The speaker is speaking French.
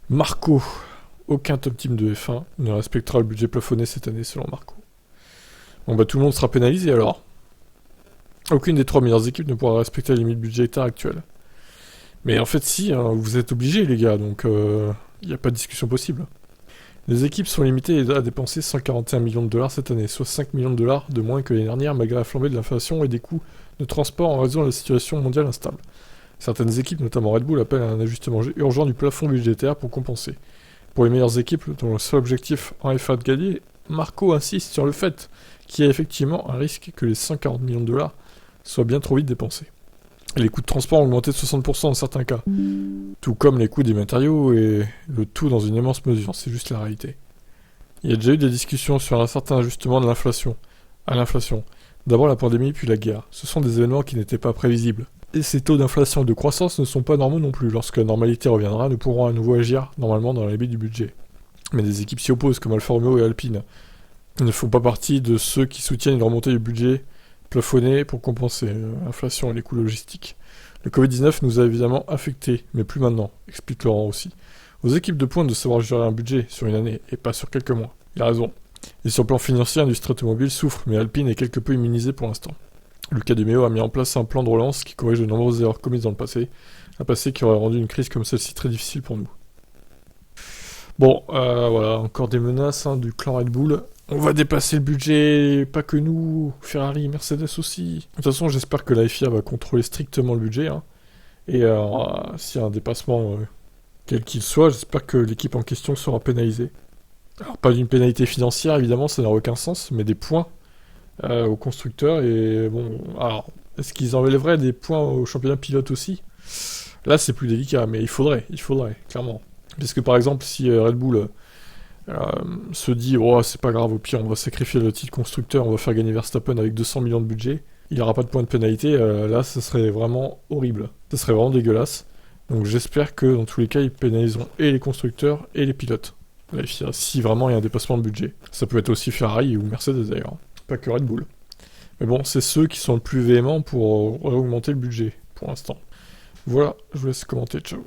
Marco. Aucun top team de F1 ne respectera le budget plafonné cette année selon Marco. Bon bah tout le monde sera pénalisé alors. Aucune des trois meilleures équipes ne pourra respecter la limite budgétaire actuelle. Mais en fait si, hein, vous êtes obligés les gars, donc il n'y a pas de discussion possible. Les équipes sont limitées à dépenser 141 millions de dollars cette année, soit 5 millions de dollars de moins que l'année dernière malgré la flambée de l'inflation et des coûts de transport en raison de la situation mondiale instable. Certaines équipes, notamment Red Bull, appellent à un ajustement urgent du plafond budgétaire pour compenser. Pour les meilleures équipes, dont le seul objectif en F1 de gagner, Marco insiste sur le fait qu'il y a effectivement un risque que les 140 millions de dollars soient bien trop vite dépensés. Et les coûts de transport ont augmenté de 60% dans certains cas, tout comme les coûts des matériaux et le tout dans une immense mesure, c'est juste la réalité. Il y a déjà eu des discussions sur un certain ajustement de l'inflation, à l'inflation. D'abord la pandémie puis la guerre, ce sont des événements qui n'étaient pas prévisibles. Et ces taux d'inflation et de croissance ne sont pas normaux non plus. Lorsque la normalité reviendra, nous pourrons à nouveau agir normalement dans la limite du budget. Mais des équipes s'y opposent, comme Alfa Romeo et Alpine, ne font pas partie de ceux qui soutiennent une remontée du budget plafonné pour compenser l'inflation et les coûts logistiques. Le Covid-19 nous a évidemment affectés, mais plus maintenant, explique Laurent aussi. Aux équipes de pointe de savoir gérer un budget sur une année, et pas sur quelques mois. Il a raison. Et sur le plan financier, l'industrie automobile souffre, mais Alpine est quelque peu immunisée pour l'instant. Lucas De Meo a mis en place un plan de relance qui corrige de nombreuses erreurs commises dans le passé, un passé qui aurait rendu une crise comme celle-ci très difficile pour nous. Bon, voilà, encore des menaces du clan Red Bull. On va dépasser le budget, pas que nous, Ferrari, Mercedes aussi. De toute façon, j'espère que la FIA va contrôler strictement le budget. Et s'il y a un dépassement, quel qu'il soit, j'espère que l'équipe en question sera pénalisée. Alors, pas d'une pénalité financière, évidemment, ça n'a aucun sens, mais des points aux constructeurs. Et bon, alors, est-ce qu'ils enlèveraient des points au championnat pilote aussi? Là, c'est plus délicat, mais il faudrait, clairement. Parce que par exemple, si Red Bull se dit oh c'est pas grave, au pire on va sacrifier le titre constructeur, on va faire gagner Verstappen avec 200 millions de budget, il n'y aura pas de point de pénalité, là ça serait vraiment horrible, ça serait vraiment dégueulasse. Donc j'espère que dans tous les cas ils pénaliseront et les constructeurs et les pilotes. La FIA, si vraiment il y a un dépassement de budget. Ça peut être aussi Ferrari ou Mercedes d'ailleurs, pas que Red Bull. Mais bon, c'est ceux qui sont le plus véhéments pour augmenter le budget pour l'instant. Voilà, je vous laisse commenter, ciao.